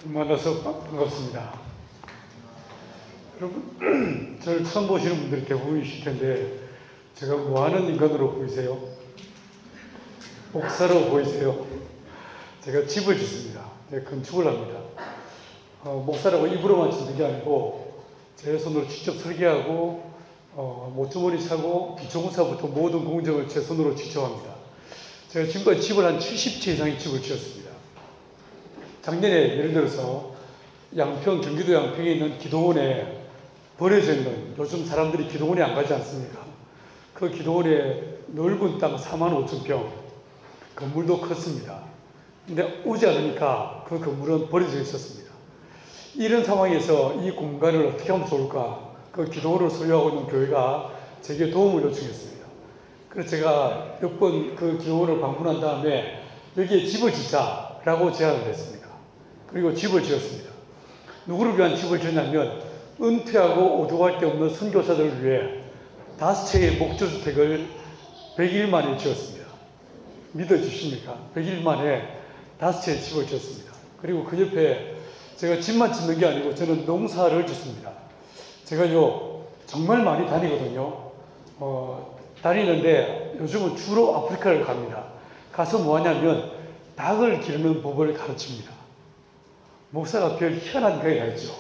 만나서 반갑습니다. 여러분, 저를 처음 보시는 분들이 대부분이실 텐데 제가 뭐하는 인간으로 보이세요? 목사로 보이세요? 제가 집을 짓습니다. 건축을 합니다. 목사라고 입으로만 짓는 게 아니고 제 손으로 직접 설계하고 모주머니 차고 기초공사부터 모든 공정을 제 손으로 직접 합니다. 제가 지금까지 집을 한 70채 이상의 집을 지었습니다. 작년에 예를 들어서 양평, 경기도 양평에 있는 기도원에 버려져 있는, 요즘 사람들이 기도원에 안 가지 않습니까? 그 기도원에 넓은 땅 45,000평, 건물도 컸습니다. 근데 오지 않으니까 그 건물은 버려져 있었습니다. 이런 상황에서 이 공간을 어떻게 하면 좋을까? 그 기도원을 소유하고 있는 교회가 제게 도움을 요청했습니다. 그래서 제가 몇 번 그 기도원을 방문한 다음에 여기에 집을 짓자라고 제안을 했습니다. 그리고 집을 지었습니다. 누구를 위한 집을 지었냐면 은퇴하고 오죽할 데 없는 선교사들을 위해 5채의 목조주택을 100일 만에 지었습니다. 믿어주십니까? 100일 만에 5채의 집을 지었습니다. 그리고 그 옆에 제가 집만 짓는 게 아니고 저는 농사를 짓습니다. 제가요 정말 많이 다니거든요. 다니는데 요즘은 주로 아프리카를 갑니다. 가서 뭐 하냐면 닭을 기르는 법을 가르칩니다. 목사가 별 희한한 거에 있죠.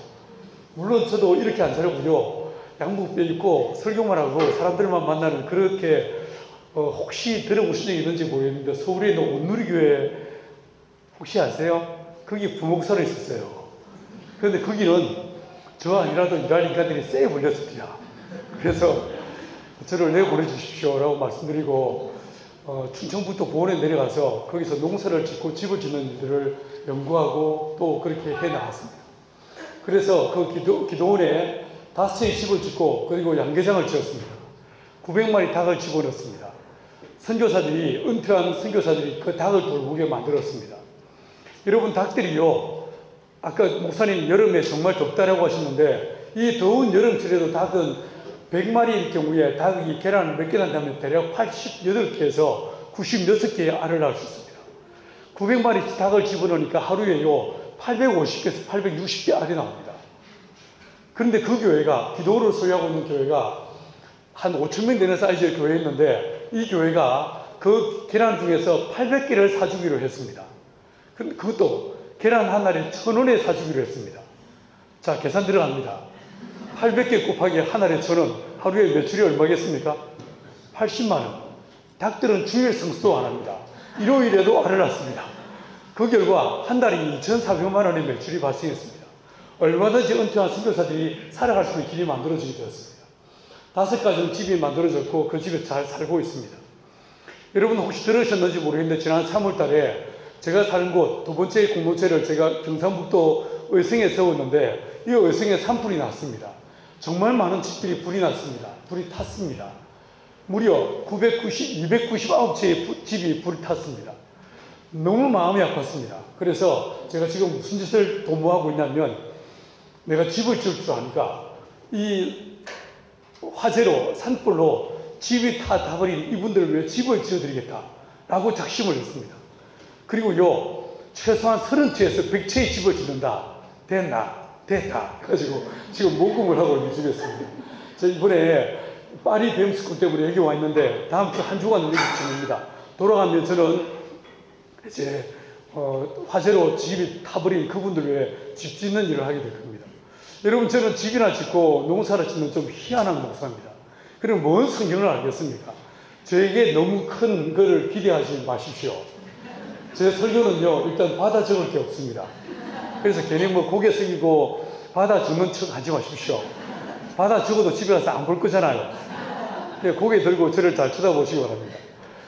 물론 저도 이렇게 안 살고요. 양복뼈 입고 설교만 하고 사람들만 만나는, 그렇게 혹시 들어보신 적이 있는지 모르겠는데 서울에 있는 온누리교회 혹시 아세요? 거기 부목사로 있었어요. 그런데 거기는 저 아니라도 일할 인간들이 쎄 몰렸습니다. 그래서 저를 내보내주십시오 라고 말씀드리고 충청북도 보원에 내려가서 거기서 농사를 짓고 집을 짓는 일들을 연구하고 또 그렇게 해 나갔습니다. 그래서 그 기도원에 5채의 집을 짓고 그리고 양계장을 지었습니다. 900마리 닭을 집어넣었습니다. 선교사들이, 은퇴한 선교사들이 그 닭을 돌보게 만들었습니다. 여러분, 닭들이요, 아까 목사님 여름에 정말 덥다라고 하셨는데 이 더운 여름철에도 닭은 100마리일 경우에 닭이 계란을 몇 개 낳는다면 대략 88개에서 96개의 알을 낳을 수 있습니다. 900마리 닭을 집어넣으니까 하루에요 850개에서 860개 알이 나옵니다. 그런데 그 교회가, 기도를 소유하고 있는 교회가 한 5,000명 되는 사이즈의 교회였는데 이 교회가 그 계란 중에서 800개를 사주기로 했습니다. 그것도 계란 한 알에 1,000원에 사주기로 했습니다. 자, 계산 들어갑니다. 800개 곱하기 한 알에 1,000원, 하루에 매출이 얼마겠습니까? 80만 원. 닭들은 주일 성수도 안 합니다. 일요일에도 알을 낳습니다. 그 결과 한 달에 2,400만 원의 매출이 발생했습니다. 얼마든지 은퇴한 선교사들이 살아갈 수 있는 길이 만들어지게 되었습니다. 5가지는 집이 만들어졌고 그 집에 잘 살고 있습니다. 여러분 혹시 들으셨는지 모르겠는데 지난 3월 달에 제가 사는 곳 두 번째 공동체를 제가 경상북도 의성에 세웠는데 이 의성에 산불이 났습니다. 정말 많은 집들이 불이 났습니다. 불이 탔습니다. 무려 299채의 집이 불이 탔습니다. 너무 마음이 아팠습니다. 그래서 제가 지금 무슨 짓을 도모하고 있냐면 내가 집을 지을 줄 아니까 이 화재로, 산불로 집이 타버린 이분들을 위해 집을 지어드리겠다라고 작심을 했습니다. 그리고요, 최소한 30채에서 100채의 집을 짓는다. 됐다. 그래가지고 지금 모금을 하고 있는 중이었습니다. 저 이번에 파리 뱀스쿨 때문에 여기 와 있는데 다음 주 한 주간 여기 지냅니다. 돌아가면 저는 이제 화재로 집이 타버린 그분들 위해 집 짓는 일을 하게 될 겁니다. 여러분, 저는 집이나 짓고 농사를 짓는 좀 희한한 목사입니다. 그럼 뭔 성경을 알겠습니까? 저에게 너무 큰 거를 기대하지 마십시오. 제 설교는요, 일단 받아 적을 게 없습니다. 그래서 괜히 뭐 고개 숙이고 받아 적는 척 하지 마십시오. 받아 적어도 집에 가서 안 볼 거잖아요. 고개 들고 저를 잘 쳐다보시기 바랍니다.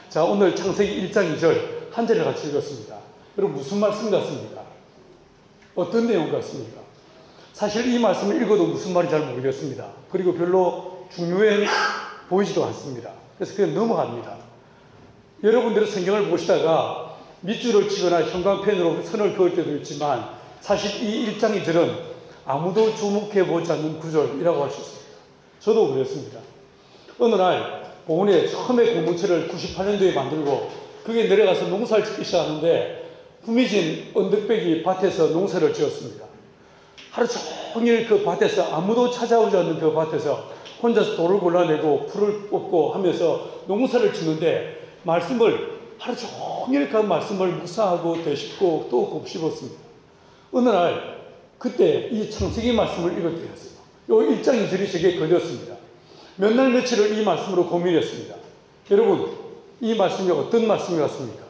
자, 오늘 창세기 1장 2절 한 절을 같이 읽었습니다. 여러분, 무슨 말씀 같습니까? 어떤 내용 같습니까? 사실 이 말씀을 읽어도 무슨 말인지 잘 모르겠습니다. 그리고 별로 중요해 보이지도 않습니다. 그래서 그냥 넘어갑니다. 여러분들이 성경을 보시다가 밑줄을 치거나 형광펜으로 선을 그을 때도 있지만 사실 이 1장 2절은 아무도 주목해보지 않는 구절이라고 할 수 있습니다. 저도 그랬습니다. 어느 날 보훈에 처음에 공동체를 98년도에 만들고 그게 내려가서 농사를 짓기 시작하는데 구미진 언덕배기 밭에서 농사를 지었습니다. 하루 종일 그 밭에서 아무도 찾아오지 않는 그 밭에서 혼자서 돌을 골라내고 풀을 뽑고 하면서 농사를 짓는데 말씀을 하루 종일 그 말씀을 묵상하고 되씹고 또 곱씹었습니다. 어느 날 그때 이 창세기 말씀을 읽을 때였어요. 요 1장 2절이 제게 걸렸습니다. 몇 날 며칠을 이 말씀으로 고민했습니다. 여러분, 이 말씀이 어떤 말씀이 같습니까?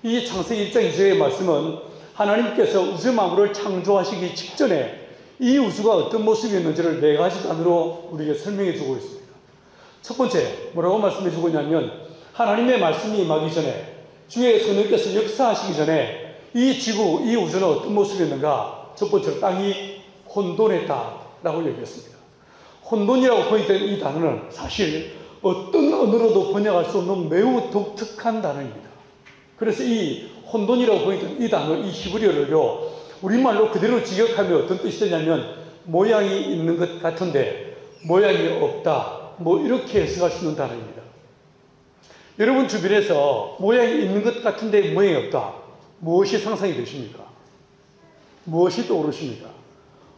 이 창세기 1장 2절의 말씀은 하나님께서 우주 만물을 창조하시기 직전에 이 우주가 어떤 모습이었는지를 4가지 단어로 우리에게 설명해 주고 있습니다. 첫 번째, 뭐라고 말씀해 주고 있냐면 하나님의 말씀이 임하기 전에 주의 성령께서 역사하시기 전에 이 지구, 이 우주는 어떤 모습이었는가? 첫 번째로 땅이 혼돈했다라고 얘기했습니다. 혼돈이라고 보이던 이 단어는 사실 어떤 언어로도 번역할 수 없는 매우 독특한 단어입니다. 그래서 이 혼돈이라고 보이던 이 단어, 이 히브리어를요, 우리말로 그대로 직역하면 어떤 뜻이 되냐면 모양이 있는 것 같은데 모양이 없다, 뭐 이렇게 해석할 수 있는 단어입니다. 여러분 주변에서 모양이 있는 것 같은데 모양이 없다, 무엇이 상상이 되십니까? 무엇이 떠오르십니까?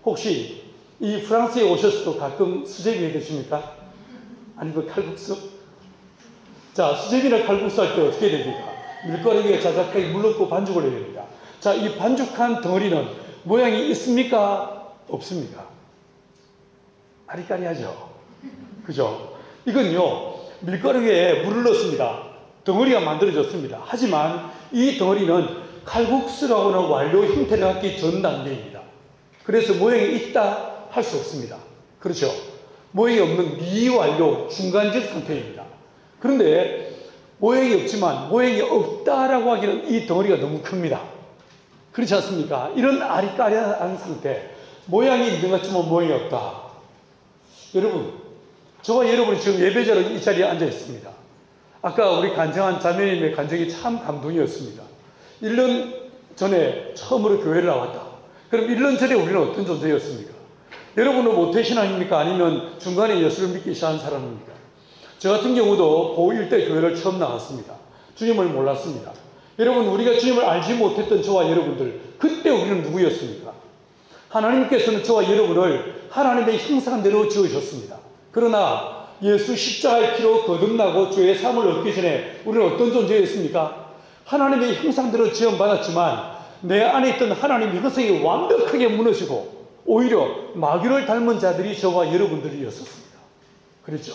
혹시 이 프랑스에 오셔서도 가끔 수제비 해 드십니까? 아니면 칼국수? 자, 수제비나 칼국수 할 때 어떻게 됩니까? 밀가루에 자작하게 물 넣고 반죽을 해야 됩니다. 자, 이 반죽한 덩어리는 모양이 있습니까? 없습니까? 아리까리하죠? 그죠? 이건요, 밀가루에 물을 넣습니다. 덩어리가 만들어졌습니다. 하지만 이 덩어리는 칼국수라고 하는 완료 형태를 갖기 전 단계입니다. 그래서 모양이 있다 할 수 없습니다. 그렇죠? 모양이 없는 미완료 중간적 상태입니다. 그런데 모양이 없지만 모양이 없다라고 하기는 이 덩어리가 너무 큽니다. 그렇지 않습니까? 이런 아리까리한 상태, 모양이 있는 것 같지만 모양이 없다. 여러분, 저와 여러분이 지금 예배자로 이 자리에 앉아 있습니다. 아까 우리 간증한 자매님의 간증이 참 감동이었습니다. 1년 전에 처음으로 교회를 나왔다. 그럼 1년 전에 우리는 어떤 존재였습니까? 여러분은 모태신앙입니까? 아니면 중간에 예수를 믿기 시작한 사람입니까? 저 같은 경우도 고1 때 교회를 처음 나왔습니다. 주님을 몰랐습니다. 여러분, 우리가 주님을 알지 못했던 저와 여러분들, 그때 우리는 누구였습니까? 하나님께서는 저와 여러분을 하나님의 형상대로 지으셨습니다. 그러나 예수 십자가의 피로 거듭나고 죄의 사함을 얻기 전에 우리는 어떤 존재였습니까? 하나님의 형상대로 지원받았지만 내 안에 있던 하나님의 형상이 완벽하게 무너지고 오히려 마귀를 닮은 자들이 저와 여러분들이었습니다. 그렇죠?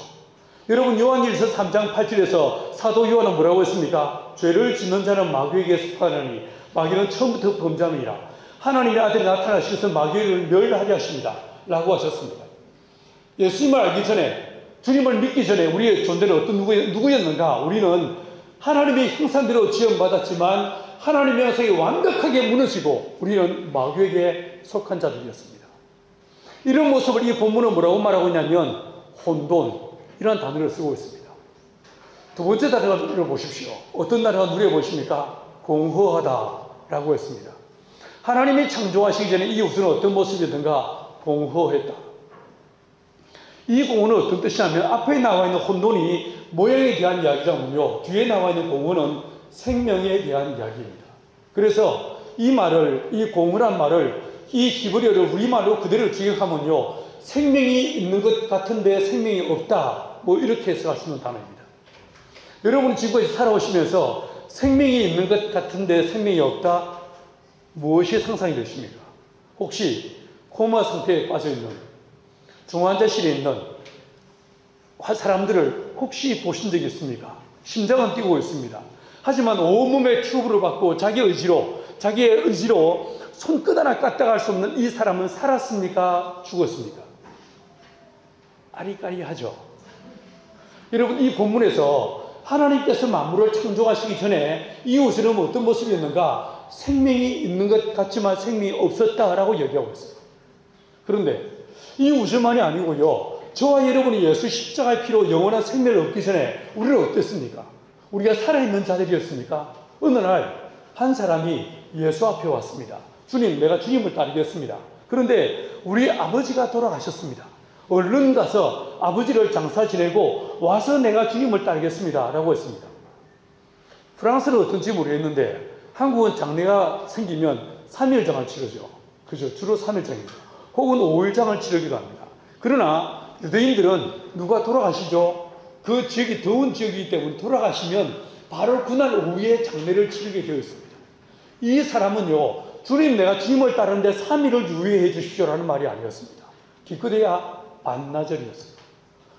여러분, 요한일서 3장 8절에서 사도 요한은 뭐라고 했습니까? 죄를 짓는 자는 마귀에게 속하느니 마귀는 처음부터 범죄함이라. 하나님의 아들이 나타나셔서 마귀를 멸하게 하십니다. 라고 하셨습니다. 예수님을 알기 전에, 주님을 믿기 전에 우리의 존재는 어떤 누구였는가? 우리는 하나님의 형상대로 지원받았지만 하나님의 형상이 완벽하게 무너지고 우리는 마귀에게 속한 자들이었습니다. 이런 모습을 이 본문은 뭐라고 말하고 있냐면 혼돈, 이런 단어를 쓰고 있습니다. 두 번째 단어를 보십시오. 어떤 단어가 눈에 보십니까? 공허하다라고 했습니다. 하나님이 창조하시기 전에 이 우주는 어떤 모습이었는가? 공허했다. 이 공허는 어떤 뜻이냐면 앞에 나와 있는 혼돈이 모양에 대한 이야기라면요, 뒤에 나와 있는 공허는 생명에 대한 이야기입니다. 그래서 이 말을, 이 공허란 말을, 이 히브리어를 우리말로 그대로 직역하면요, 생명이 있는 것 같은데 생명이 없다, 뭐 이렇게 해석할 수 있는 단어입니다. 여러분은 지구에서 살아오시면서 생명이 있는 것 같은데 생명이 없다, 무엇이 상상이 되십니까? 혹시 코마 상태에 빠져있는, 중환자실에 있는 사람들을 혹시 보신 적이 있습니까? 심장은 뛰고 있습니다. 하지만 온몸에 튜브를 받고 자기의 의지로 손끝 하나 까딱할 수 없는 이 사람은 살았습니까? 죽었습니까? 아리까리하죠. 여러분, 이 본문에서 하나님께서 만물을 창조하시기 전에 이 우주는 어떤 모습이었는가? 생명이 있는 것 같지만 생명이 없었다라고 얘기하고 있어요. 그런데 이 우주만이 아니고요, 저와 여러분이 예수 십자가의 피로 영원한 생명을 얻기 전에 우리는 어땠습니까? 우리가 살아있는 자들이었습니까? 어느 날 한 사람이 예수 앞에 왔습니다. 주님, 내가 주님을 따르겠습니다. 그런데 우리 아버지가 돌아가셨습니다. 얼른 가서 아버지를 장사 지내고 와서 내가 주님을 따르겠습니다. 라고 했습니다. 프랑스는 어떤지 모르겠는데 한국은 장례가 생기면 3일장을 치르죠. 그죠? 주로 3일장이죠. 혹은 5일장을 치르기도 합니다. 그러나 유대인들은 누가 돌아가시죠? 그 지역이 더운 지역이기 때문에 돌아가시면 바로 그날 오후에 장례를 치르게 되어 있습니다. 이 사람은요, 주님, 내가 주님을 따르는데 3일을 유예해 주십시오라는 말이 아니었습니다. 기껏해야 반나절이었습니다.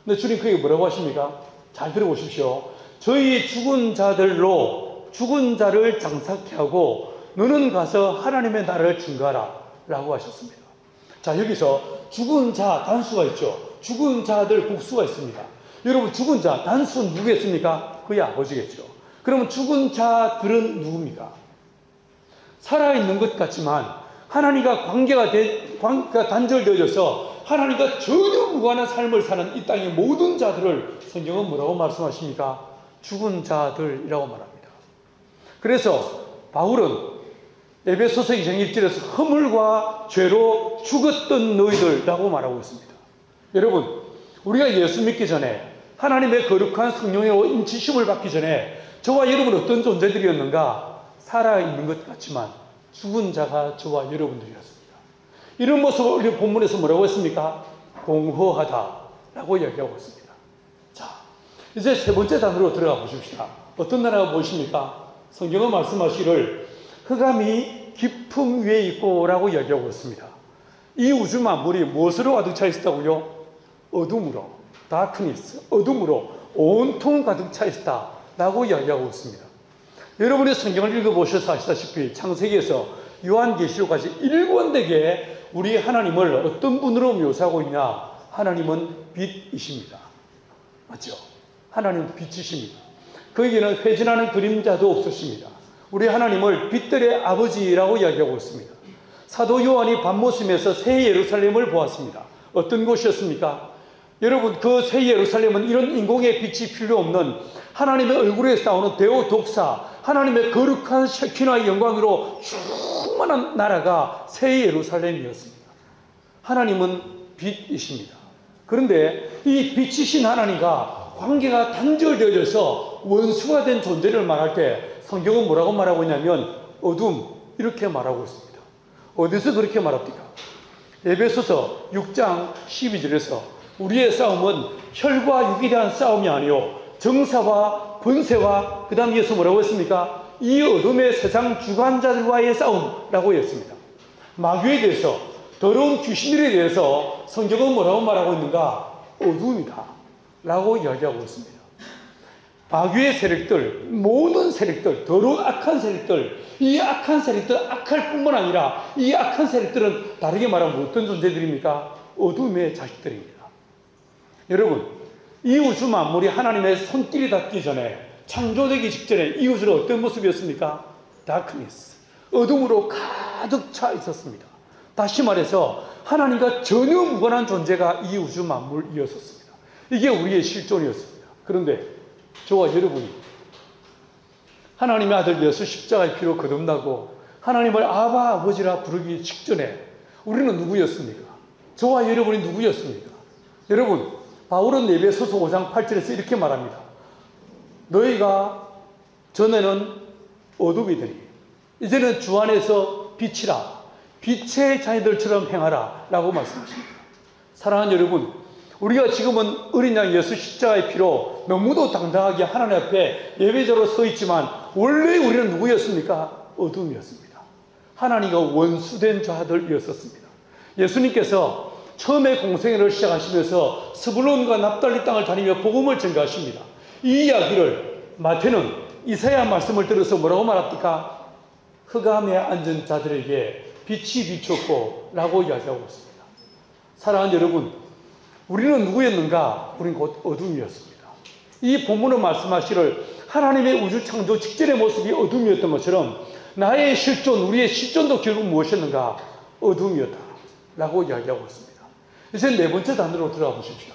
근데 주님 그게 뭐라고 하십니까? 잘 들어보십시오. 저희 죽은 자들로 죽은 자를 장사케 하고 너는 가서 하나님의 나라를 증거하라 라고 하셨습니다. 자, 여기서 죽은 자 단수가 있죠. 죽은 자들 복수가 있습니다. 여러분, 죽은 자 단수는 누구겠습니까? 그의 아버지겠죠. 그러면 죽은 자들은 누굽니까? 살아있는 것 같지만 하나님과 관계가 단절되어져서 하나님과 전혀 무관한 삶을 사는 이 땅의 모든 자들을 성경은 뭐라고 말씀하십니까? 죽은 자들이라고 말합니다. 그래서 바울은 에베소서 2장 1절에서 허물과 죄로 죽었던 너희들이라고 말하고 있습니다. 여러분, 우리가 예수 믿기 전에 하나님의 거룩한 성령으로 인치심을 받기 전에 저와 여러분은 어떤 존재들이었는가? 살아있는 것 같지만 죽은 자가 저와 여러분들이었습니다. 이런 모습을 우리 본문에서 뭐라고 했습니까? 공허하다라고 이야기하고 있습니다. 자, 이제 세 번째 단어로 들어가 보십시다. 어떤 단어가 보이십니까? 성경은 말씀하시기를 흑암이 깊음 위에 있고 라고 이야기하고 있습니다. 이 우주 만물이 무엇으로 가득 차 있었다고요? 어둠으로, 다크니스, 어둠으로 온통 가득 차 있었다 라고 이야기하고 있습니다. 여러분이 성경을 읽어보셔서 아시다시피 창세기에서 요한계시록까지 일관되게 우리 하나님을 어떤 분으로 묘사하고 있냐? 하나님은 빛이십니다. 맞죠? 하나님은 빛이십니다. 거기에는 회전하는 그림자도 없으십니다. 우리 하나님을 빛들의 아버지라고 이야기하고 있습니다. 사도 요한이 밤모섬에서 새 예루살렘을 보았습니다. 어떤 곳이었습니까? 여러분, 그 새 예루살렘은 이런 인공의 빛이 필요 없는 하나님의 얼굴에서 나오는 대오독사, 하나님의 거룩한 셰키나의 영광으로 충만한 나라가 새 예루살렘이었습니다. 하나님은 빛이십니다. 그런데 이 빛이신 하나님과 관계가 단절되어져서 원수가 된 존재를 말할 때 성경은 뭐라고 말하고 있냐면 어둠, 이렇게 말하고 있습니다. 어디서 그렇게 말합니까? 에베소서 6장 12절에서 우리의 싸움은 혈과 육에 대한 싸움이 아니요 정사와 권세와 그 다음에 이어서 뭐라고 했습니까? 이 어둠의 세상 주관자들과의 싸움이라고 했습니다. 마귀에 대해서, 더러운 귀신들에 대해서 성경은 뭐라고 말하고 있는가? 어둠이다 라고 이야기하고 있습니다. 마귀의 세력들, 모든 세력들, 더러운 악한 세력들, 이 악한 세력들, 악할 뿐만 아니라 이 악한 세력들은 다르게 말하면 어떤 존재들입니까? 어둠의 자식들입니다. 여러분, 이 우주 만물이 하나님의 손길이 닿기 전에, 창조되기 직전에 이 우주는 어떤 모습이었습니까? 다크니스, 어둠으로 가득 차 있었습니다. 다시 말해서 하나님과 전혀 무관한 존재가 이 우주 만물이었습니다. 이게 우리의 실존이었습니다. 그런데 저와 여러분이 하나님의 아들 예수 십자가의 피로 거듭나고 하나님을 아바 아버지라 부르기 직전에 우리는 누구였습니까? 저와 여러분이 누구였습니까? 여러분, 바울은 에베소서 5장 8절에서 이렇게 말합니다. 너희가 전에는 어둠이더니 이제는 주 안에서 빛이라, 빛의 자녀들처럼 행하라 라고 말씀하십니다. 사랑하는 여러분, 우리가 지금은 어린 양 예수 십자가의 피로 너무도 당당하게 하나님 앞에 예배자로 서 있지만 원래 우리는 누구였습니까? 어둠이었습니다. 하나님과 원수된 자들이었습니다. 예수님께서 처음에 공생애를 시작하시면서 스불론과 납달리 땅을 다니며 복음을 전가하십니다. 이 이야기를 마태는 이사야 말씀을 들어서 뭐라고 말합니까? 흑암에 앉은 자들에게 빛이 비쳤고 라고 이야기하고 있습니다. 사랑하는 여러분, 우리는 누구였는가? 우리는 곧 어둠이었습니다. 이 본문은 말씀하시를 하나님의 우주 창조 직전의 모습이 어둠이었던 것처럼 나의 실존, 우리의 실존도 결국 무엇이었는가? 어둠이었다 라고 이야기하고 있습니다. 이제 네 번째 단어로 들어가 보십시오.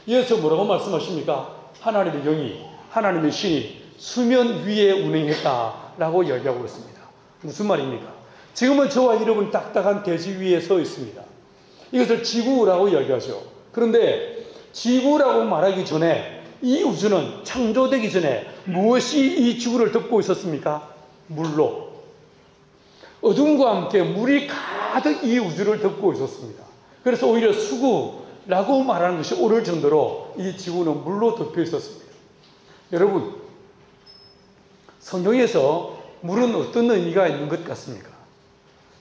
이어서 뭐라고 말씀하십니까? 하나님의 영이, 하나님의 신이 수면 위에 운행했다 라고 이야기하고 있습니다. 무슨 말입니까? 지금은 저와 여러분 딱딱한 대지 위에 서 있습니다. 이것을 지구라고 이야기하죠. 그런데 지구라고 말하기 전에 이 우주는 창조되기 전에 무엇이 이 지구를 덮고 있었습니까? 물로, 어둠과 함께 물이 가득 이 우주를 덮고 있었습니다. 그래서 오히려 수구라고 말하는 것이 옳을 정도로 이 지구는 물로 덮여 있었습니다. 여러분, 성경에서 물은 어떤 의미가 있는 것 같습니까?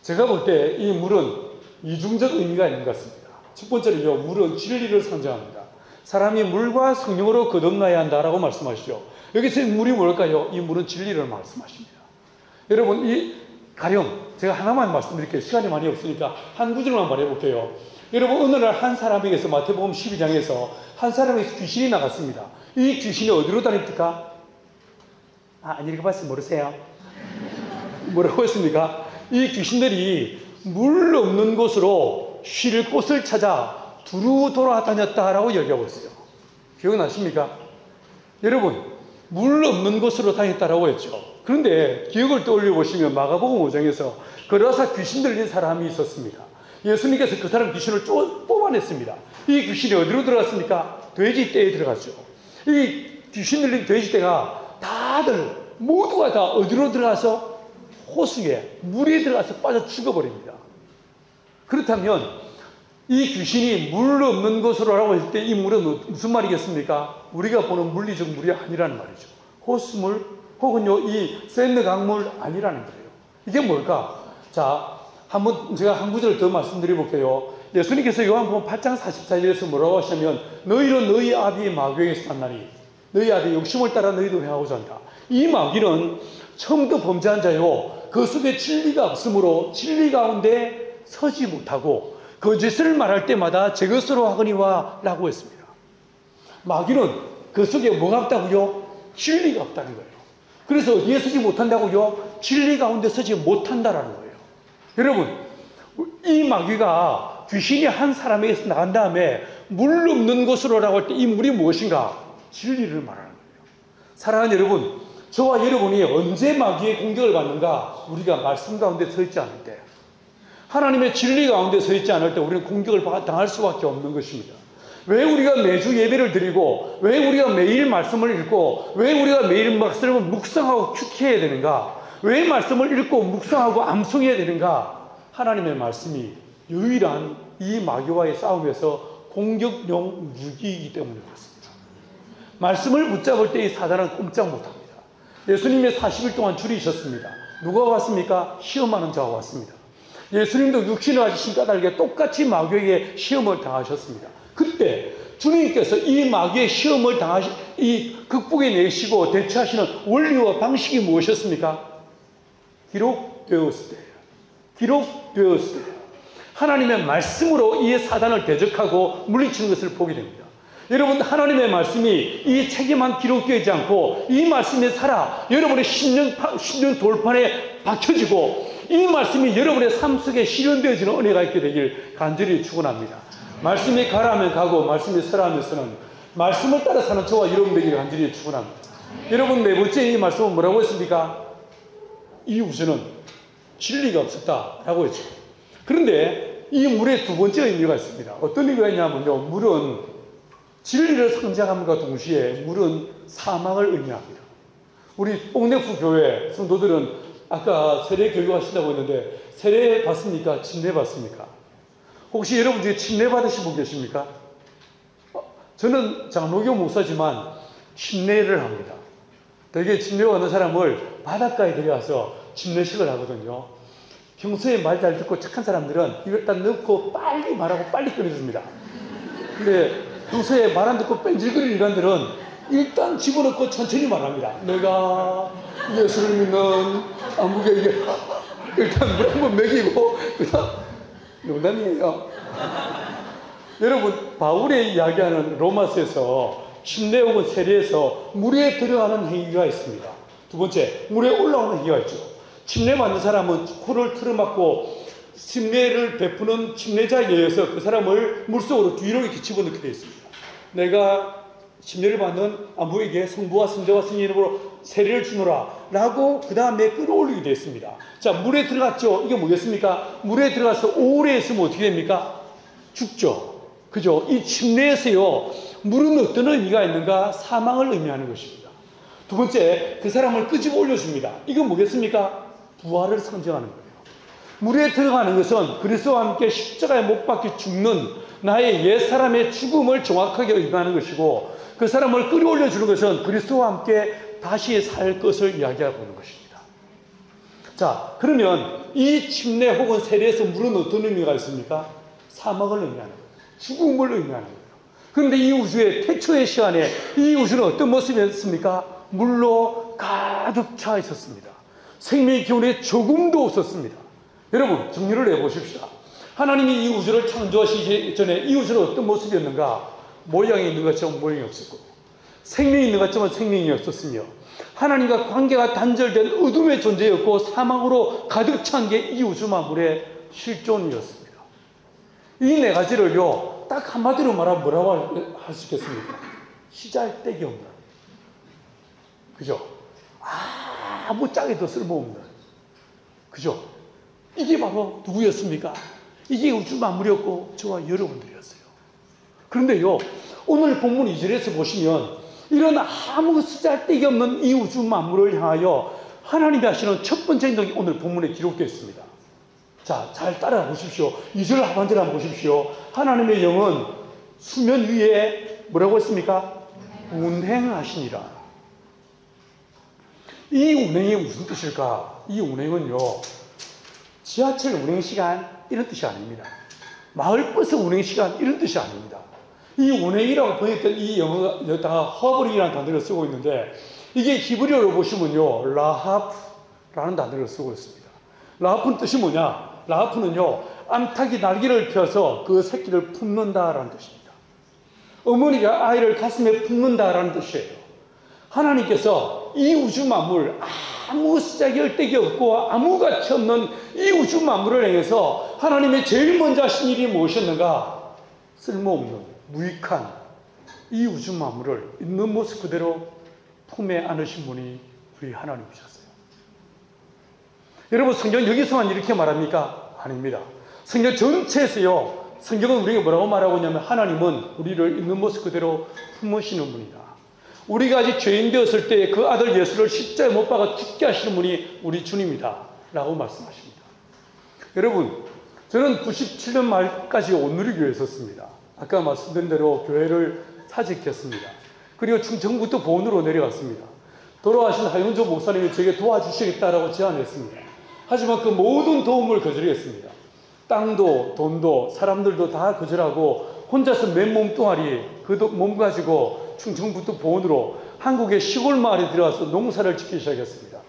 제가 볼 때 이 물은 이중적 의미가 있는 것 같습니다. 첫 번째로요, 물은 진리를 상징합니다. 사람이 물과 성령으로 거듭나야 한다라고 말씀하시죠. 여기서 물이 뭘까요? 이 물은 진리를 말씀하십니다. 여러분, 가령 제가 하나만 말씀드릴게요. 시간이 많이 없으니까 한 구절만 말해볼게요. 여러분, 어느 날 한 사람에게서, 마태복음 12장에서 한 사람에게서 귀신이 나갔습니다. 이 귀신이 어디로 다닙니까? 안 읽어봤으면 모르세요? 뭐라고 했습니까? 이 귀신들이 물 없는 곳으로 쉴 곳을 찾아 두루 돌아다녔다라고 얘기하고 있어요. 기억나십니까? 여러분, 물 없는 곳으로 다녔다라고 했죠. 그런데 기억을 떠올려 보시면 마가복음 5장에서 걸어서 귀신 들린 사람이 있었습니다. 예수님께서 그 사람 귀신을 뽑아냈습니다. 이 귀신이 어디로 들어갔습니까? 돼지떼에 들어갔죠. 이 귀신 들린 돼지떼가 다들 모두가 다 어디로 들어가서 호수에 물에 들어가서 빠져 죽어버립니다. 그렇다면 이 귀신이 물 없는 곳으로라고 했을 때 이 물은 무슨 말이겠습니까? 우리가 보는 물리적 물이 아니라는 말이죠. 호수물 혹은요 이 샌드 강물 아니라는 거예요. 이게 뭘까? 자, 한번 제가 한 구절 더 말씀드려 볼게요. 예수님께서 요한복음 8장 44절에서 뭐라고 하시냐면 너희는 너희 아비의 마귀에게서 났나니 너희 아비의 욕심을 따라 너희도 행하고자 한다. 이 마귀는 처음부터 범죄한 자요, 그 속에 진리가 없으므로 진리 가운데 서지 못하고 거짓을 말할 때마다 제 것으로 하거니와 라고 했습니다. 마귀는 그 속에 뭐가 없다고요? 진리가 없다는 거예요. 그래서 어디에 서지 못한다고요? 진리 가운데 서지 못한다라는 거예요. 여러분, 이 마귀가 귀신이 한 사람에게서 나간 다음에 물 없는 곳으로라고 할 때 이 물이 무엇인가? 진리를 말하는 거예요. 사랑하는 여러분, 저와 여러분이 언제 마귀의 공격을 받는가? 우리가 말씀 가운데 서 있지 않을 때, 하나님의 진리 가운데 서 있지 않을 때 우리는 공격을 당할 수밖에 없는 것입니다. 왜 우리가 매주 예배를 드리고, 왜 우리가 매일 말씀을 읽고, 왜 우리가 매일 말씀을 묵상하고 큐티해야 되는가? 왜 말씀을 읽고 묵상하고 암송해야 되는가? 하나님의 말씀이 유일한 이 마귀와의 싸움에서 공격용 무기이기 때문에 그렇습니다. 말씀을 붙잡을 때 이 사단은 꼼짝 못합니다. 예수님이 40일 동안 줄이셨습니다. 누가 왔습니까? 시험하는 자가 왔습니다. 예수님도 육신을 가지신 까닭에 똑같이 마귀에게 시험을 당하셨습니다. 그때 주님께서 이 마귀의 시험을 극복해내시고 대처하시는 원리와 방식이 무엇이었습니까? 기록되었을 때, 기록되었을 때 하나님의 말씀으로 이 사단을 대적하고 물리치는 것을 보게 됩니다. 여러분, 하나님의 말씀이 이 책에만 기록되어 있지 않고 이 말씀이 살아 여러분의 심령 돌판에 박혀지고 이 말씀이 여러분의 삶 속에 실현되어지는 은혜가 있게 되길 간절히 축원합니다. 말씀이 가라면 가고 말씀이 서라면서는 말씀을 따라 사는 저와 여러분 되길 간절히 축원합니다. 여러분, 네 번째 이 말씀은 뭐라고 했습니까? 이 우주는 진리가 없었다라고 했죠. 그런데 이 물의 두 번째 의미가 있습니다. 어떤 의미가 있냐면요, 물은 진리를 상징함과 동시에 물은 사망을 의미합니다. 우리 뽕내프 교회 성도들은 아까 세례 교육하신다고 했는데 세례 받습니까? 침례 받습니까? 혹시 여러분 중에 침례 받으신 분 계십니까? 저는 장로교 목사지만 침례를 합니다. 되게 침례 받는 사람을 바닷가에 데려가서 침례식을 하거든요. 평소에 말 잘 듣고 착한 사람들은 이걸 딱 넣고 빨리 말하고 빨리 끊어줍니다. 근데 평소에 말 안 듣고 뺀질거리는 인간들은 일단 집어넣고 천천히 말합니다. 내가 예수를 믿는 안국에게 일단 물 한번 먹이고 그다음 농담이에요. 여러분, 바울의 이야기하는 로마서에서 침례 혹은 세례에서 물에 들어가는 행위가 있습니다. 두 번째, 물에 올라오는 행위가 있죠. 침례 받는 사람은 코를 틀어막고 침례를 베푸는 침례자에 의해서 그 사람을 물속으로 뒤로 이렇게 집어넣게 되어 있습니다. 내가 침례를 받는 안부에게 성부와 성자와 성령의 이름으로 세례를 주노라 라고 그 다음에 끌어올리게 되어 있습니다. 자, 물에 들어갔죠. 이게 뭐겠습니까? 물에 들어가서 오래 있으면 어떻게 됩니까? 죽죠. 그죠? 이 침례에서요, 물은 어떤 의미가 있는가? 사망을 의미하는 것입니다. 두 번째, 그 사람을 끄집어 올려줍니다. 이건 뭐겠습니까? 부활을 상징하는 거예요. 물에 들어가는 것은 그리스도와 함께 십자가에 못 박혀 죽는 나의 옛사람의 죽음을 정확하게 의미하는 것이고, 그 사람을 끌어올려 주는 것은 그리스도와 함께 다시 살 것을 이야기하고 있는 것입니다. 자, 그러면 이 침례 혹은 세례에서 물은 어떤 의미가 있습니까? 사막을 의미하는 거예요. 죽음을 의미하는 거예요. 그런데 이 우주의 태초의 시간에 이 우주는 어떤 모습이었습니까? 물로 가득 차 있었습니다. 생명의 기운에 조금도 없었습니다. 여러분, 정리를 해보십시다. 하나님이 이 우주를 창조하시기 전에 이 우주는 어떤 모습이었는가? 모양이 있는 것처럼 모양이 없었고, 생명이 있는 것처럼 생명이 없었으며, 하나님과 관계가 단절된 어둠의 존재였고, 사망으로 가득 찬 게 이 우주 만물의 실존이었습니다. 이 네 가지를요, 딱 한마디로 말하면 뭐라고 할 수 있겠습니까? 시잘데기 없는. 그죠? 아무 짝에도 쓸모없는. 그죠? 이게 바로 누구였습니까? 이게 우주 만물이었고 저와 여러분들이었어요. 그런데요, 오늘 본문 2절에서 보시면 이런 아무 쓰잘데기 없는 이 우주 만물을 향하여 하나님이 하시는 첫 번째 행동이 오늘 본문에 기록되어 있습니다. 자, 잘 따라 보십시오. 2절 하반절 한번 보십시오. 하나님의 영은 수면 위에 뭐라고 했습니까? 운행하시니라. 이 운행이 무슨 뜻일까? 이 운행은요, 지하철 운행 시간 이런 뜻이 아닙니다. 마을버스 운행 시간 이런 뜻이 아닙니다. 이 운행이라고 번역된 이 영어에다가 허블이라는 단어를 쓰고 있는데, 이게 히브리어로 보시면요, 라하프라는 단어를 쓰고 있습니다. 라하프는 뜻이 뭐냐? 라하프는요, 암탉이 날개를 펴서 그 새끼를 품는다라는 뜻입니다. 어머니가 아이를 가슴에 품는다라는 뜻이에요. 하나님께서 이 우주 만물, 아무 쓰잘데기 없고 아무 가치 없는 이 우주 만물을 향해서 하나님의 제일 먼저 하신 일이 무엇이었는가? 쓸모없는, 무익한 이 우주 만물을 있는 모습 그대로 품에 안으신 분이 우리 하나님이셨어요. 여러분, 성경 여기서만 이렇게 말합니까? 아닙니다. 성경 전체에서요, 성경은 우리가 뭐라고 말하고 있냐면, 하나님은 우리를 있는 모습 그대로 품으시는 분이다. 우리가 아직 죄인 되었을 때 그 아들 예수를 십자가에 못 박아 죽게 하시는 분이 우리 주님이다 라고 말씀하십니다. 여러분, 저는 97년 말까지 온누리교회에 있었습니다. 아까 말씀드린 대로 교회를 사직했습니다. 그리고 충청부터 보은으로 내려갔습니다. 돌아가신 하윤조 목사님이 저에게 도와주시겠다라고 제안했습니다. 하지만 그 모든 도움을 거절했습니다. 땅도 돈도 사람들도 다 거절하고 혼자서 맨 몸뚱아리 그 몸 가지고 충청부터 보은으로 한국의 시골 마을에 들어가서 농사를 짓기 시작했습니다.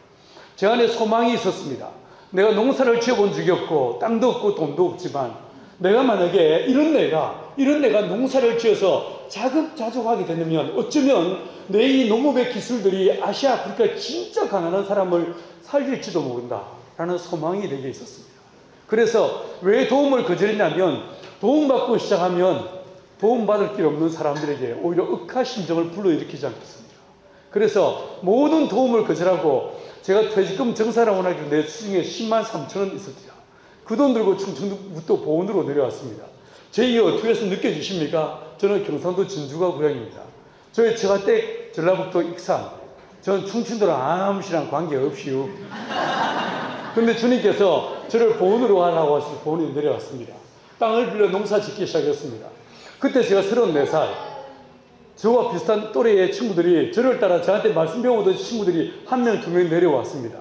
제 안에 소망이 있었습니다. 내가 농사를 지어본 적이 없고 땅도 없고 돈도 없지만, 내가 만약에 이런 내가 농사를 지어서 자급자족하게 되면 어쩌면 내 이 농업의 기술들이 아시아 아프리카에 진짜 가난한 사람을 살릴지도 모른다라는 소망이 내게 있었습니다. 그래서 왜 도움을 거절했냐면, 도움받고 시작하면 도움받을 길 없는 사람들에게 오히려 억하심정을 불러일으키지 않겠습니까? 그래서 모든 도움을 거절하고 제가 퇴직금 정산하고 나길 내 수중에 10만 3천 원 있었죠. 그 돈 들고 충청도부터 보은으로 내려왔습니다. 제 이 어떻게 해서 느껴지십니까? 저는 경상도 진주가 고향입니다. 저희 처가댁 전라북도 익산, 저는 충청도랑 아무시랑 관계없이요. 근데 주님께서 저를 보은으로 하라고 하셔서 보은에 내려왔습니다. 땅을 빌려 농사 짓기 시작했습니다. 그때 제가 34살, 저와 비슷한 또래의 친구들이 저를 따라 저한테 말씀 배우던 친구들이 한 명, 두 명 내려왔습니다.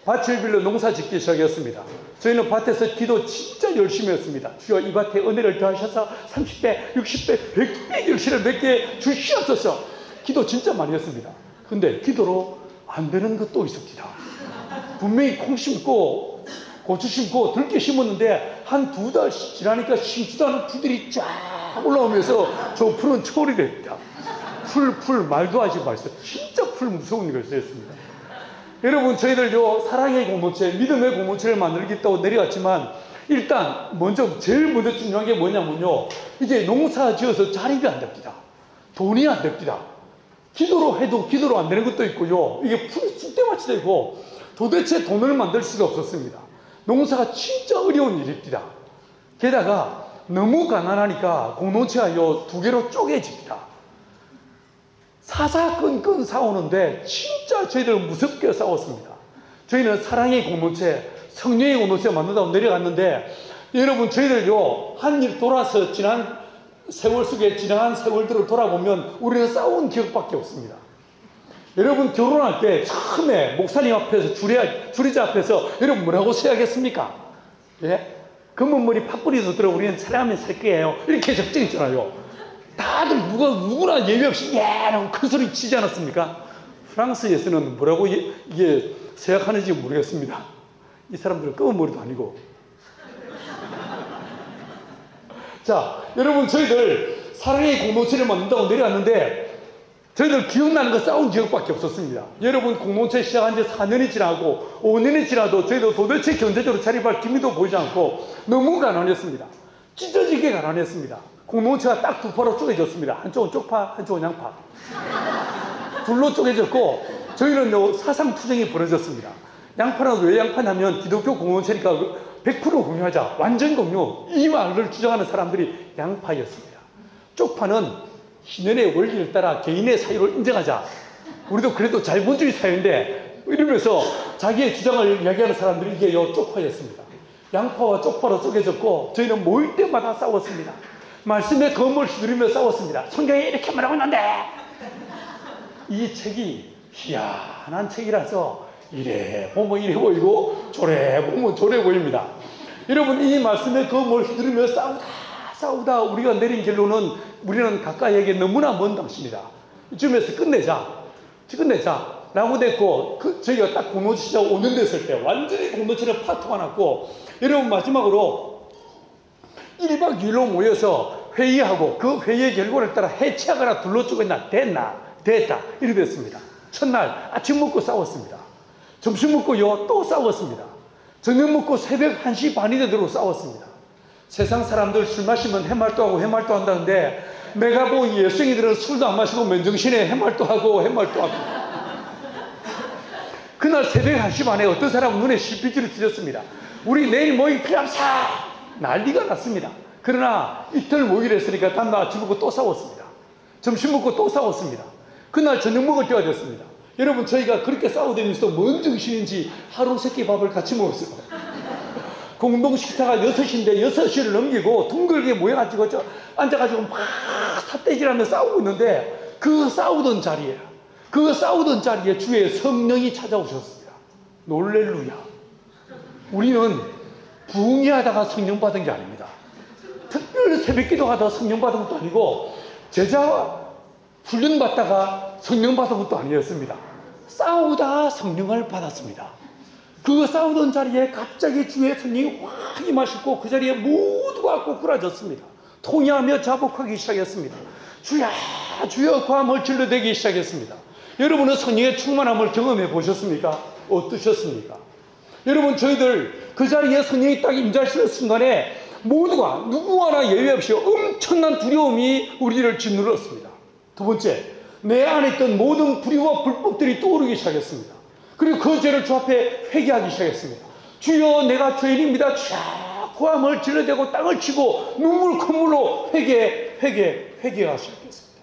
밭을 빌려 농사 짓기 시작했습니다. 저희는 밭에서 기도 진짜 열심히 했습니다. 주여, 이 밭에 은혜를 더하셔서 30배, 60배, 100배 열심히 몇 개 주시옵소서. 기도 진짜 많이 했습니다. 근데 기도로 안 되는 것도 있습니다. 분명히 콩 심고 고추 심고 들깨 심었는데 한 2달 지나니까 심지도 않은 풀들이 쫙 올라오면서 저 풀은 초월이 됩니다. 풀 말도 하지 마세요. 진짜 풀 무서운 일을 했습니다. 여러분, 저희들요, 사랑의 공동체, 믿음의 공동체를 만들겠다고 내려갔지만, 일단 제일 먼저 중요한 게 뭐냐면요, 이제 농사 지어서 자립이 안 됩니다. 돈이 안 됩니다. 기도로 해도 기도로 안 되는 것도 있고요, 이게 풀이 쑥대밭이 되고 도대체 돈을 만들 수가 없었습니다. 농사가 진짜 어려운 일입니다. 게다가 너무 가난하니까 공동체가 2개로 쪼개집니다. 사사건건 싸우는데 진짜 저희들은 무섭게 싸웠습니다. 저희는 사랑의 공동체, 성령의 공동체가 만든다고 내려갔는데, 여러분 저희들요 한 일 돌아서 지난 세월 속에 지나간 세월들을 돌아보면 우리는 싸운 기억밖에 없습니다. 여러분 결혼할 때 처음에 목사님 앞에서 주례자 앞에서 여러분 뭐라고 써야겠습니까? 예? 검은 머리 팥뿌리도 들어 우리는 사랑하면 살 거예요. 이렇게 적정했잖아요. 다들 누구나 예외 없이 예라고 큰 소리 치지 않았습니까? 프랑스에서는 뭐라고 이게 생각하는지 모르겠습니다. 이 사람들은 검은 머리도 아니고. 자, 여러분 저희들 사랑의 공동체를 만든다고 내려왔는데 저희들 기억나는 거 싸운 기억밖에 없었습니다. 여러분 공동체 시작한 지 4년이 지나고 5년이 지나도 저희도 도대체 경제적으로 자립할 기미도 보이지 않고 너무 가난했습니다. 찢어지게 가난했습니다. 공동체가 딱 두 파로 쪼개졌습니다. 한쪽은 쪽파, 한쪽은 양파. 둘로 쪼개졌고 저희는 사상투쟁이 벌어졌습니다. 양파는 왜 양파냐면 기독교 공동체니까 100% 공유하자, 완전 공유, 이 말을 주장하는 사람들이 양파였습니다. 쪽파는 신연의 원리를 따라 개인의 사유를 인정하자, 우리도 그래도 자유민주주의 사회인데 이러면서 자기의 주장을 이야기하는 사람들이 이게 쪽파였습니다. 양파와 쪽파로 쪼개졌고 저희는 모일 때마다 싸웠습니다. 말씀에 검을 휘두르며 싸웠습니다. 성경에 이렇게 말하고 있는데, 이 책이 희한한 책이라서 이래 보면 이래 보이고 저래 보면 저래 보입니다. 여러분 이 말씀에 검을 휘두르며 싸우다 우리가 내린 결론은 우리는 가까이에게 너무나 먼 당신이다. 이쯤에서 끝내자 라고 됐고, 저희가 딱 공동체 시작 5년 됐을 때 완전히 공동체는 파토가 났고, 여러분 마지막으로 1박 2일로 모여서 회의하고 그 회의의 결과를 따라 해체하거나 둘러주거나 됐다 이렇게 됐습니다. 첫날 아침 먹고 싸웠습니다. 점심 먹고요 또 싸웠습니다. 저녁 먹고 새벽 1시 반이 되도록 싸웠습니다. 세상 사람들 술 마시면 해말도 하고 해말도 한다는데 내가 본 여성이들은 술도 안 마시고 맨정신에 해말도 하고 그날 새벽 1시 반에 어떤 사람은 눈에 실핏줄이 튀었습니다. 우리 내일 모임 필요합사 난리가 났습니다. 그러나 이틀 모이기로 했으니까 다음날 아침 먹고 또 싸웠습니다. 점심 먹고 또 싸웠습니다. 그날 저녁 먹을 때가 됐습니다. 여러분 저희가 그렇게 싸우다니면서 뭔 정신인지 하루 세끼 밥을 같이 먹었어요. 공동식사가 6시인데 6시를 넘기고 둥글게 모여가지고 앉아가지고 막 삿대질하며 싸우고 있는데 그 싸우던 자리에 주의 성령이 찾아오셨습니다. 놀렐루야. 우리는 부흥회하다가 성령 받은 게 아닙니다. 특별히 새벽기도 하다가 성령 받은 것도 아니고 제자 훈련 받다가 성령 받은 것도 아니었습니다. 싸우다 성령을 받았습니다. 그 싸우던 자리에 갑자기 주의 성령이 확 임하셨고 그 자리에 모두가 꼬꾸라졌습니다. 통회하며 자복하기 시작했습니다. 주야 주여 그 마음을 질러대기 시작했습니다. 여러분은 성령의 충만함을 경험해 보셨습니까? 어떠셨습니까? 여러분 저희들 그 자리에 성령이 딱 임자하시는 순간에 모두가 누구 하나 예외 없이 엄청난 두려움이 우리를 짓눌렀습니다. 두 번째, 내 안에 있던 모든 불의와 불법들이 떠오르기 시작했습니다. 그리고 그 죄를 주 앞에 회개하기 시작했습니다. 주여 내가 죄인입니다. 주야 고함을 질러대고 땅을 치고 콧물로 회개하기 시작했습니다.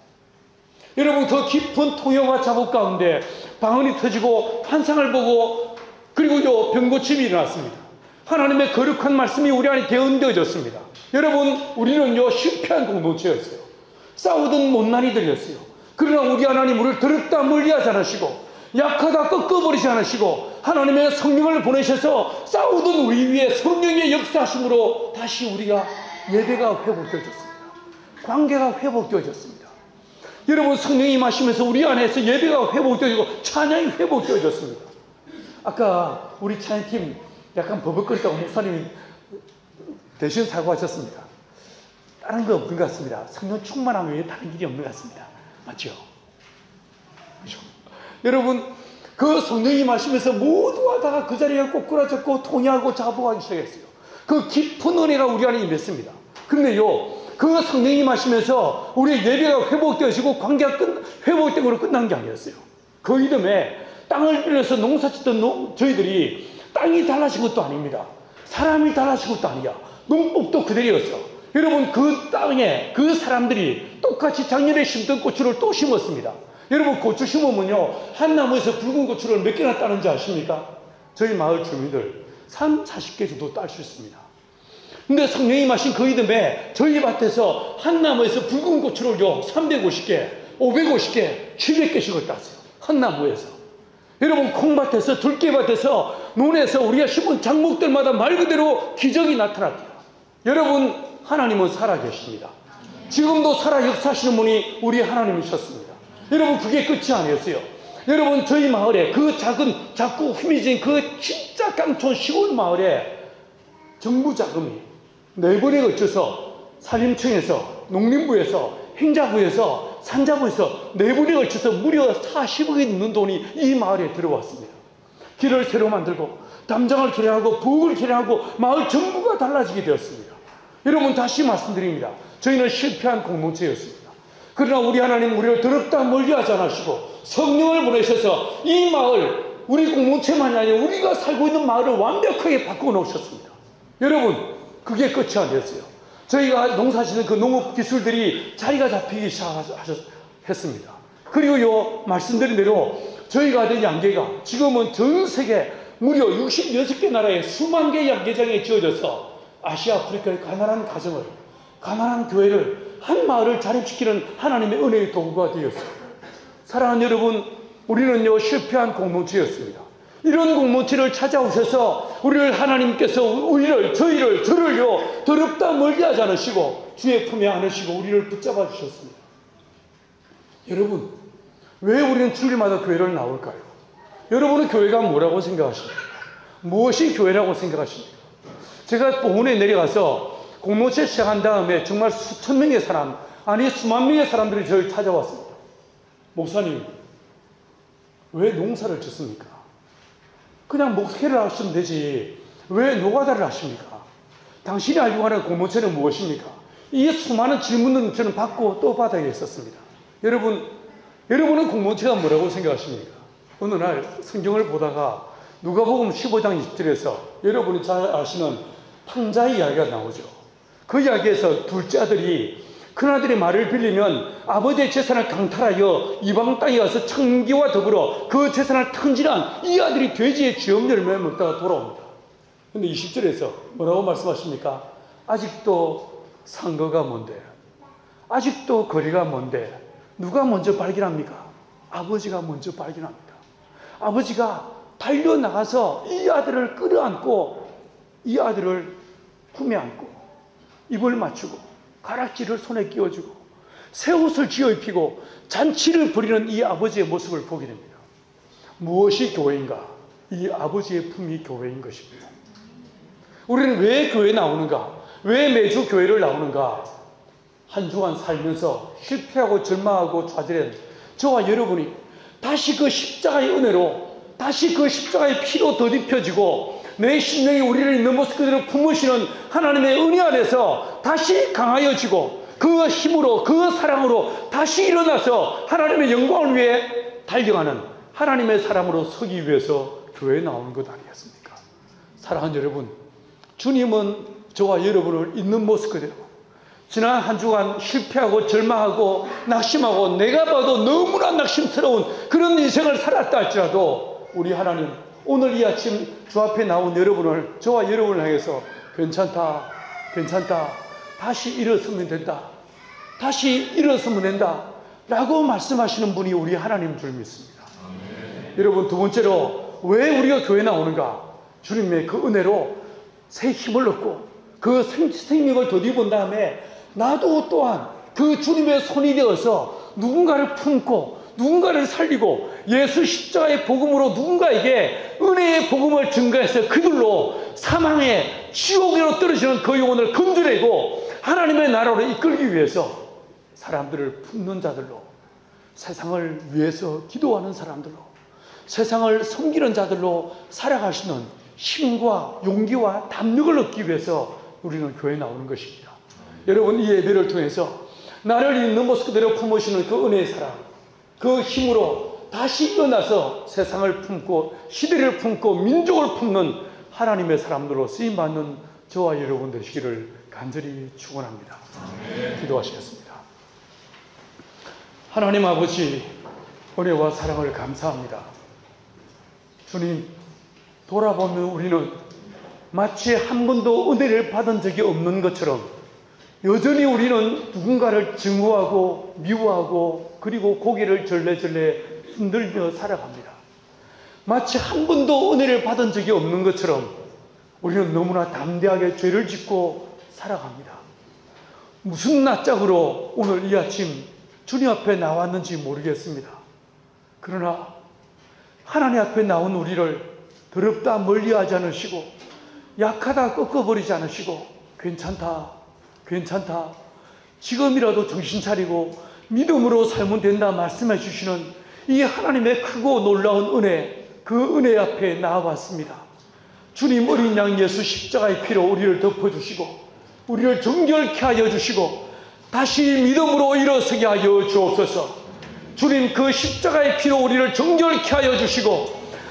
여러분 그 깊은 통역과 자복 가운데 방언이 터지고 환상을 보고 그리고 병고침이 일어났습니다. 하나님의 거룩한 말씀이 우리 안에 대언되어졌습니다. 여러분 우리는요 실패한 공동체였어요. 싸우던 못난이들이었어요. 그러나 우리 하나님 우리를 더럽다 멀리하지 않으시고 약하다 꺾어버리지 않으시고 하나님의 성령을 보내셔서 싸우던 우리 위에 성령의 역사하심으로 다시 우리가 예배가 회복되어졌습니다. 관계가 회복되어졌습니다. 여러분 성령이 임하시면서 우리 안에서 예배가 회복되어지고 찬양이 회복되어졌습니다. 아까 우리 찬양팀 약간 버벅거렸다고 목사님이 대신 사과하셨습니다. 다른 거 없는 것 같습니다. 성령 충만함 외에 다른 길이 없는 것 같습니다. 맞죠? 그렇죠? 여러분 그 성령이 마시면서 모두가 다 그 자리에 꼬꾸라졌고 통회하고 자복하기 시작했어요. 그 깊은 은혜가 우리 안에 임했습니다. 근데요 그 성령이 마시면서 우리의 예배가 회복되어지고 관계가 회복되고 끝난 게 아니었어요. 그 이듬해 땅을 빌려서 농사짓던 저희들이 땅이 달라진 것도 아닙니다. 사람이 달라진 것도 아니야. 농법도 그대로였어. 여러분 그 땅에 그 사람들이 똑같이 작년에 심던 고추를 또 심었습니다. 여러분 고추 심으면요 한 나무에서 붉은 고추를 몇 개나 따는지 아십니까? 저희 마을 주민들 3, 40개 정도 딸 수 있습니다. 근데 성령이 마신 그 이듬해 저희 밭에서 한 나무에서 붉은 고추를요 350개, 550개, 700개씩을 땄어요. 한 나무에서. 여러분, 콩밭에서, 들깨밭에서, 논에서 우리가 심은 작목들마다 말 그대로 기적이 나타났대요. 여러분, 하나님은 살아계십니다. 지금도 살아 역사하시는 분이 우리 하나님이셨습니다. 여러분, 그게 끝이 아니었어요. 여러분, 저희 마을에 그 작고 후미진 그 진짜 깡촌 시골 마을에 정부 자금이 4번에 걸쳐서 산림청에서, 농림부에서, 행자부에서, 산자부에서 4번에 걸쳐서 무려 40억이 넘는 돈이 이 마을에 들어왔습니다. 길을 새로 만들고 담장을 개량하고 부엌을 개량하고 마을 전부가 달라지게 되었습니다. 여러분, 다시 말씀드립니다. 저희는 실패한 공동체였습니다. 그러나 우리 하나님 우리를 더럽다 멀게 하지 않으시고 성령을 보내셔서 이 마을, 우리 공동체만이 아니라 우리가 살고 있는 마을을 완벽하게 바꾸어 놓으셨습니다. 여러분, 그게 끝이 아니었어요. 저희가 농사짓는 그 농업 기술들이 자리가 잡히기 시작했습니다. 그리고요, 말씀드린 대로 저희가 하던 양계가 지금은 전 세계 무려 66개 나라에 수만 개의 양계장이 지어져서 아시아, 아프리카의 가난한 가정을, 가난한 교회를, 한 마을을 자립시키는 하나님의 은혜의 도구가 되었습니다. 사랑하는 여러분, 우리는요 실패한 공동체였습니다. 이런 공동체를 찾아오셔서 우리를 하나님께서 저를요 더럽다 멀게 하지 않으시고 주의 품에 안으시고 우리를 붙잡아 주셨습니다. 여러분, 왜 우리는 주일마다 교회를 나올까요? 여러분은 교회가 뭐라고 생각하십니까? 무엇이 교회라고 생각하십니까? 제가 보훈에 내려가서 공동체 시작한 다음에 정말 수천 명의 사람, 아니 수만 명의 사람들이 저를 찾아왔습니다. 목사님, 왜 농사를 짓습니까? 그냥 목회를 하시면 되지 왜 노가다를 하십니까? 당신이 알고 가는 공동체는 무엇입니까? 이 수많은 질문을 저는 받고 또 받아야 했었습니다. 여러분은 공동체가 뭐라고 생각하십니까? 어느 날 성경을 보다가 누가복음 15장 20절에서 여러분이 잘 아시는 탕자의 이야기가 나오죠. 그 이야기에서 둘째 아들이 큰아들의 말을 빌리면 아버지의 재산을 강탈하여 이방 땅에 가서 창기와 더불어 그 재산을 탕진한 이 아들이 돼지의 쥐엄 열매를 먹다가 돌아옵니다. 근데 20절에서 뭐라고 말씀하십니까? 아직도 상거가 뭔데? 아직도 거리가 뭔데? 누가 먼저 발견합니까? 아버지가 먼저 발견합니다. 아버지가 달려나가서 이 아들을 끌어안고 이 아들을 품에 안고 입을 맞추고 가락지를 손에 끼워주고 새 옷을 지어 입히고 잔치를 벌이는 이 아버지의 모습을 보게 됩니다. 무엇이 교회인가? 이 아버지의 품이 교회인 것입니다. 우리는 왜 교회에 나오는가? 왜 매주 교회를 나오는가? 한 주간 살면서 실패하고 절망하고 좌절한 저와 여러분이 다시 그 십자가의 은혜로, 다시 그 십자가의 피로 더딥혀지고 내 심령이 우리를 있는 모습 그대로 품으시는 하나님의 은혜 안에서 다시 강하여지고 그 힘으로, 그 사랑으로 다시 일어나서 하나님의 영광을 위해 달려가는 하나님의 사람으로 서기 위해서 교회에 나오는 것 아니겠습니까? 사랑하는 여러분, 주님은 저와 여러분을 있는 모습 그대로 지난 한 주간 실패하고 절망하고 낙심하고 내가 봐도 너무나 낙심스러운 그런 인생을 살았다 할지라도 우리 하나님, 오늘 이 아침 주 앞에 나온 여러분을, 저와 여러분을 향해서 괜찮다, 괜찮다, 다시 일어서면 된다, 다시 일어서면 된다 라고 말씀하시는 분이 우리 하나님인 줄 믿습니다. 여러분, 두 번째로 왜 우리가 교회 나오는가? 주님의 그 은혜로 새 힘을 얻고 그 생명을 덧입은 다음에 나도 또한 그 주님의 손이 되어서 누군가를 품고 누군가를 살리고 예수 십자가의 복음으로 누군가에게 은혜의 복음을 증거해서 그들로 사망의 지옥으로 떨어지는 그 영혼을 건져내고 하나님의 나라로 이끌기 위해서 사람들을 품는 자들로, 세상을 위해서 기도하는 사람들로, 세상을 섬기는 자들로 살아가시는 힘과 용기와 담력을 얻기 위해서 우리는 교회에 나오는 것입니다. 여러분, 이 예배를 통해서 나를 있는 모습 그대로 품으시는 그 은혜의 사랑, 그 힘으로 다시 일어나서 세상을 품고 시대를 품고 민족을 품는 하나님의 사람들로 쓰임받는 저와 여러분 되시기를 간절히 축원합니다. 기도하시겠습니다. 하나님 아버지, 은혜와 사랑을 감사합니다. 주님, 돌아보면 우리는 마치 한 번도 은혜를 받은 적이 없는 것처럼 여전히 우리는 누군가를 증오하고 미워하고 그리고 고개를 절레절레 흔들며 살아갑니다. 마치 한 번도 은혜를 받은 적이 없는 것처럼 우리는 너무나 담대하게 죄를 짓고 살아갑니다. 무슨 낯짝으로 오늘 이 아침 주님 앞에 나왔는지 모르겠습니다. 그러나 하나님 앞에 나온 우리를 더럽다 멀리하지 않으시고 약하다 꺾어버리지 않으시고 괜찮다 괜찮다 지금이라도 정신 차리고 믿음으로 살면 된다 말씀해 주시는 이 하나님의 크고 놀라운 은혜, 그 은혜 앞에 나와봤습니다. 주님 어린 양 예수 십자가의 피로 우리를 덮어주시고 우리를 정결케 하여 주시고 다시 믿음으로 일어서게 하여 주옵소서. 주님 그 십자가의 피로 우리를 정결케 하여 주시고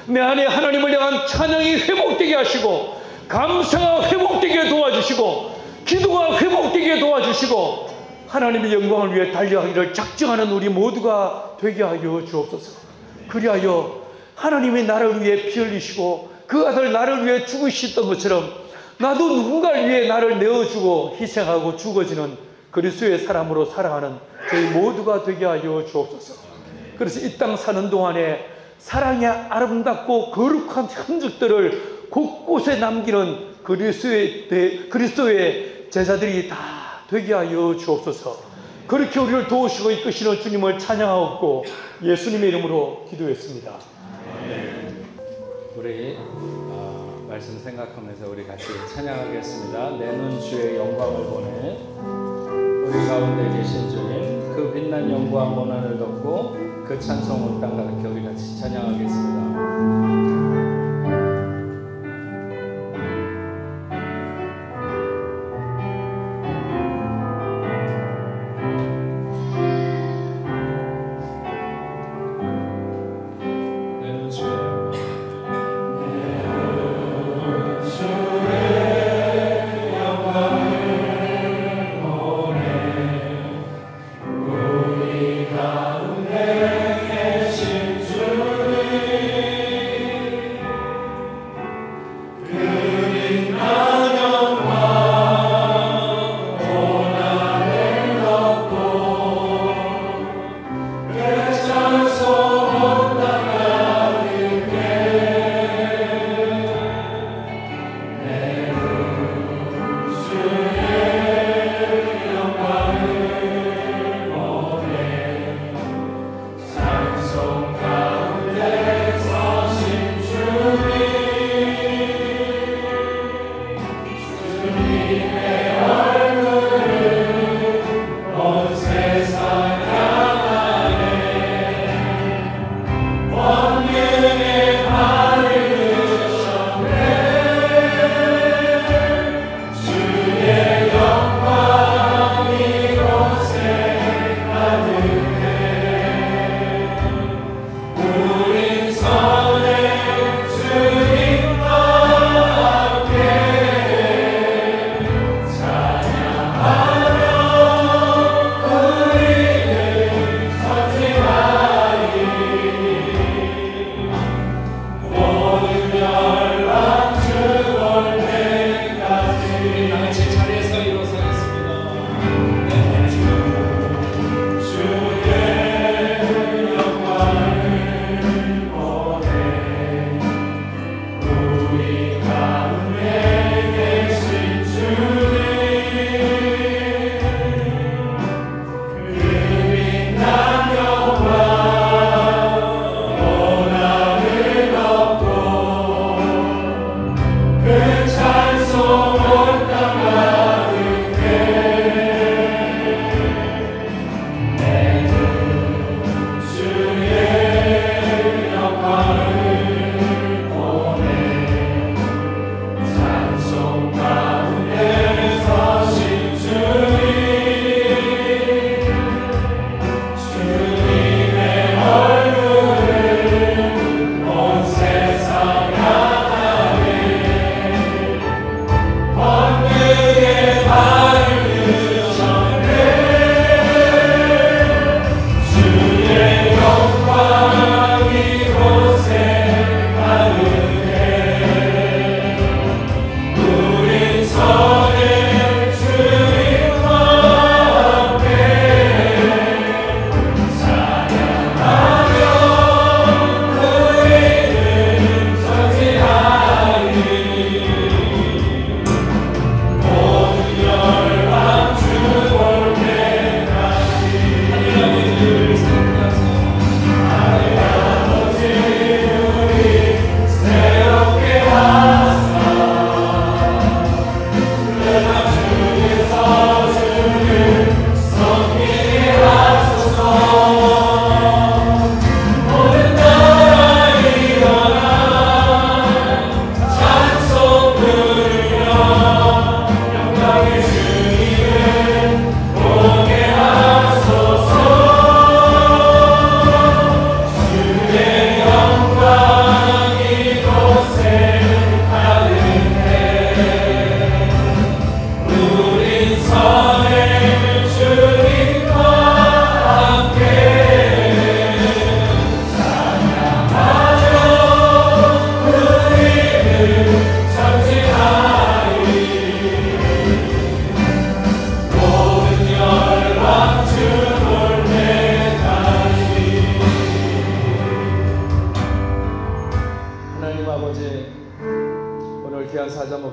내 안에 하나님을 향한 찬양이 회복되게 하시고 감사가 회복되게 도와주시고 기도가 회복되게 도와주시고 하나님의 영광을 위해 달려가기를 작정하는 우리 모두가 되게 하여 주옵소서. 그리하여 하나님이 나를 위해 피 흘리시고 그 아들 나를 위해 죽으셨던 것처럼 나도 누군가를 위해 나를 내어주고 희생하고 죽어지는 그리스도의 사람으로 살아가는 저희 모두가 되게 하여 주옵소서. 그래서 이 땅 사는 동안에 사랑의 아름답고 거룩한 흔적들을 곳곳에 남기는 그리스도의 제자들이 다 되게 하여 주옵소서. 그렇게 우리를 도우시고 이끄시는 주님을 찬양하옵고 예수님의 이름으로 기도했습니다. 우리 말씀 생각하면서 우리 같이 찬양하겠습니다. 내 눈 주의 영광을 보내. 우리 가운데 계신 주님 그 빛난 영광 고난을 덮고 그 찬송을 땅 가득히 우리 같이 찬양하겠습니다.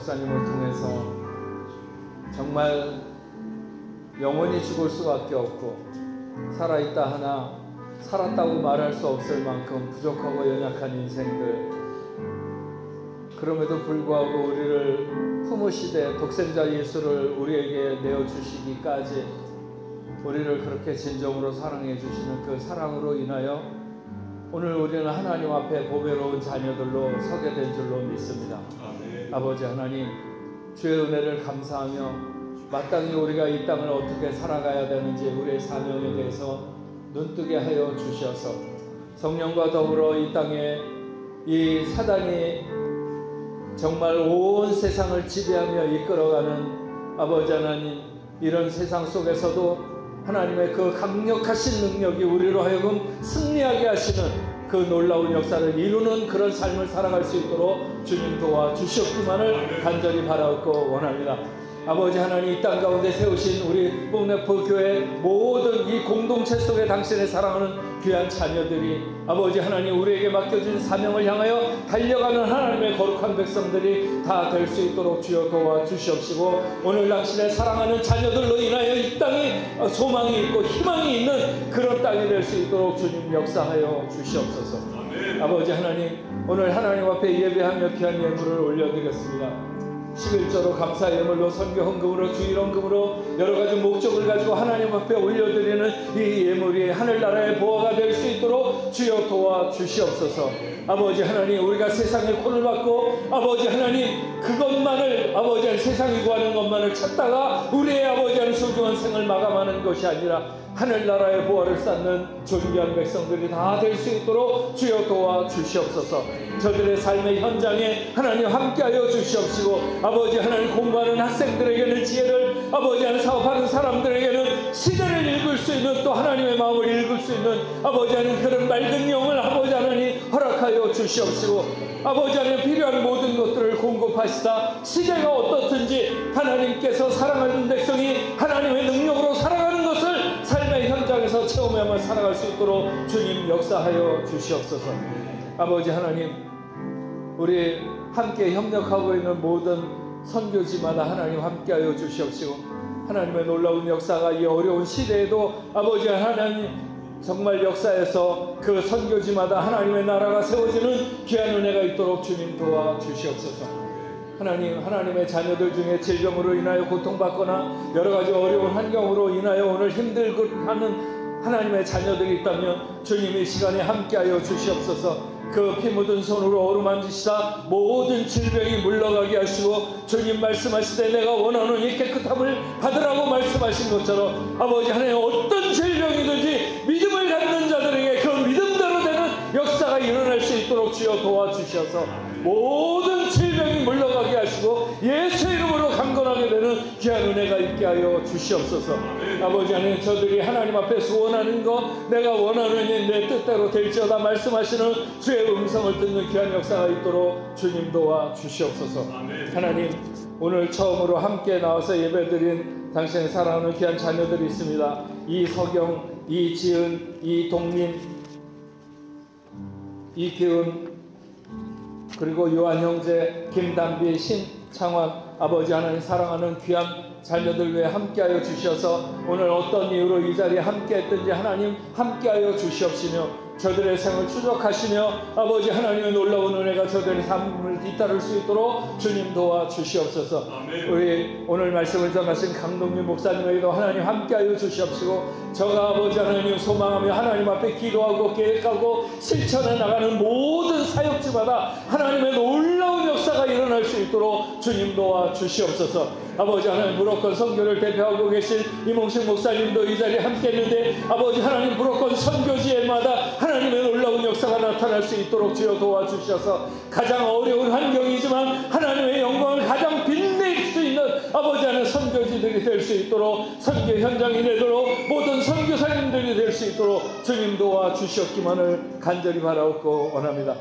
목사님을 통해서 정말 영원히 죽을 수밖에 없고 살아있다 하나 살았다고 말할 수 없을 만큼 부족하고 연약한 인생들, 그럼에도 불구하고 우리를 품으시되 독생자 예수를 우리에게 내어주시기까지 우리를 그렇게 진정으로 사랑해 주시는 그 사랑으로 인하여 오늘 우리는 하나님 앞에 보배로운 자녀들로 서게 된 줄로 믿습니다. 아버지 하나님, 주의 은혜를 감사하며 마땅히 우리가 이 땅을 어떻게 살아가야 되는지 우리의 사명에 대해서 눈뜨게 하여 주셔서 성령과 더불어 이 땅에 이 사단이 정말 온 세상을 지배하며 이끌어가는 아버지 하나님, 이런 세상 속에서도 하나님의 그 강력하신 능력이 우리로 하여금 승리하게 하시는 그 놀라운 역사를 이루는 그런 삶을 살아갈 수 있도록 주님 도와주시옵기만을 간절히 바라고 원합니다. 아버지 하나님, 이 땅 가운데 세우신 우리 뽕네프 교회 모든 이 공동체 속에 당신의 사랑하는 귀한 자녀들이 아버지 하나님 우리에게 맡겨진 사명을 향하여 달려가는 하나님의 거룩한 백성들이 다 될 수 있도록 주여 도와주시옵시고, 오늘 당신의 사랑하는 자녀들로 인하여 이 땅이 소망이 있고 희망이 있는 그런 땅이 될 수 있도록 주님 역사하여 주시옵소서. 아버지 하나님, 오늘 하나님 앞에 예배하며 귀한 예물을 올려드렸습니다. 11조로 감사 예물로 선교 헌금으로 주일 헌금으로 여러가지 목적을 가지고 하나님 앞에 올려드리는 이 예물이 하늘나라의 보화가 될 수 있도록 주여 도와주시옵소서. 아버지 하나님, 우리가 세상에 콜을 받고 아버지 하나님 그것만을 아버지 하나님 세상이 구하는 것만을 찾다가 우리의 아버지 하나님 소중한 생을 마감하는 것이 아니라 하늘나라의 보화를 쌓는 존귀한 백성들이 다 될 수 있도록 주여 도와주시옵소서. 저들의 삶의 현장에 하나님 함께하여 주시옵시고, 아버지 하나님 공부하는 학생들에게는 지혜를, 아버지 하나님 사업하는 사람들에게는 시대를 읽을 수 있는, 또 하나님의 마음을 읽을 수 있는 아버지 하나님 그런 맑은 영을 아버지 하나님 허락하여 주시옵시고, 아버지 하나님 필요한 모든 것들을 공급하시다 시대가 어떻든지 하나님께서 사랑하는 백성이 하나님의 능력으로 살아가는 것을 삶의 현장에서 체험하며 살아갈 수 있도록 주님 역사하여 주시옵소서. 아버지 하나님, 우리 함께 협력하고 있는 모든 선교지마다 하나님 함께하여 주시옵시고, 하나님의 놀라운 역사가 이 어려운 시대에도 아버지 하나님 정말 역사에서 그 선교지마다 하나님의 나라가 세워지는 귀한 은혜가 있도록 주님 도와주시옵소서. 하나님, 하나님의 자녀들 중에 질병으로 인하여 고통받거나 여러가지 어려운 환경으로 인하여 오늘 힘들고 하는 하나님의 자녀들이 있다면 주님 이 시간에 함께하여 주시옵소서. 그 피 묻은 손으로 어루만지시다 모든 질병이 물러가게 하시고, 주님 말씀하시되 내가 원하는 이 깨끗함을 받으라고 말씀하신 것처럼 아버지 하나님 어떤 질병이든지 믿음을 갖는 자들에게 그 믿음대로 되는 역사가 일어날 수 있도록 주여 도와주셔서 모든 질병이 물러가게 하시고 예수 이름으로 강건하게 되는 귀한 은혜가 있게 하여 주시옵소서. 아버지 하나님, 저들이 하나님 앞에 소원하는 것 내가 원하는 일 내 뜻대로 될지어다 말씀하시는 주의 음성을 듣는 귀한 역사가 있도록 주님 도와 주시옵소서. 하나님, 오늘 처음으로 함께 나와서 예배드린 당신의 사랑하는 귀한 자녀들이 있습니다. 이석영, 이지은, 이동민, 이기은, 그리고 요한 형제, 김담비, 신창환, 아버지 하나님 사랑하는 귀한 자녀들 위해 함께하여 주셔서 오늘 어떤 이유로 이 자리에 함께했든지 하나님 함께하여 주시옵시며 저들의 생을 추적하시며 아버지 하나님의 놀라운 은혜가 저들의 삶을 뒤따를 수 있도록 주님 도와주시옵소서. 우리 오늘 말씀을 전하신 강동민 목사님에게도 하나님 함께하여 주시옵시고, 저가 아버지 하나님 소망하며 하나님 앞에 기도하고 계획하고 실천해 나가는 모든 사역지마다 하나님의 놀라운 역사가 일어날 수 있도록 주님 도와주시옵소서. 아버지 하나님, 무로건 선교를 대표하고 계신 이몽식 목사님도 이 자리에 함께했는데 아버지 하나님 무로건 선교지에마다 하나님의 놀라운 역사가 나타날 수 있도록 주여 도와주셔서 가장 어려운 환경이지만 하나님의 영광을 가장 빛낼 수 있는 아버지 하나님 선교지들이 될 수 있도록, 선교 현장이 되도록, 모든 선교사님들이 될 수 있도록 주님 도와주셨기만을 간절히 바라옵고 원합니다.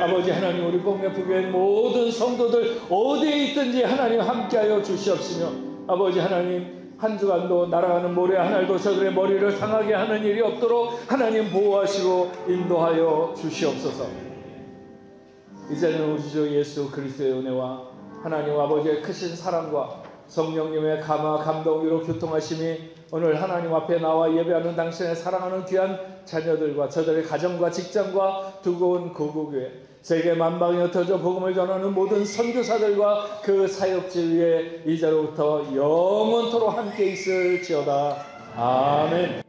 아버지 하나님, 우리 뽕네프교회 모든 성도들 어디에 있든지 하나님 함께하여 주시옵시며, 아버지 하나님 한 주간도 날아가는 모래 하나도 저들의 머리를 상하게 하는 일이 없도록 하나님 보호하시고 인도하여 주시옵소서. 이제는 우리 주 예수 그리스도의 은혜와 하나님 아버지의 크신 사랑과 성령님의 감화 감동으로 교통하심이 오늘 하나님 앞에 나와 예배하는 당신의 사랑하는 귀한 자녀들과 저들의 가정과 직장과 두고 온 고국교회 세계 만방에 흩어져 복음을 전하는 모든 선교사들과 그 사역지 위에 이제로부터 영원토록 함께 있을지어다. 아멘.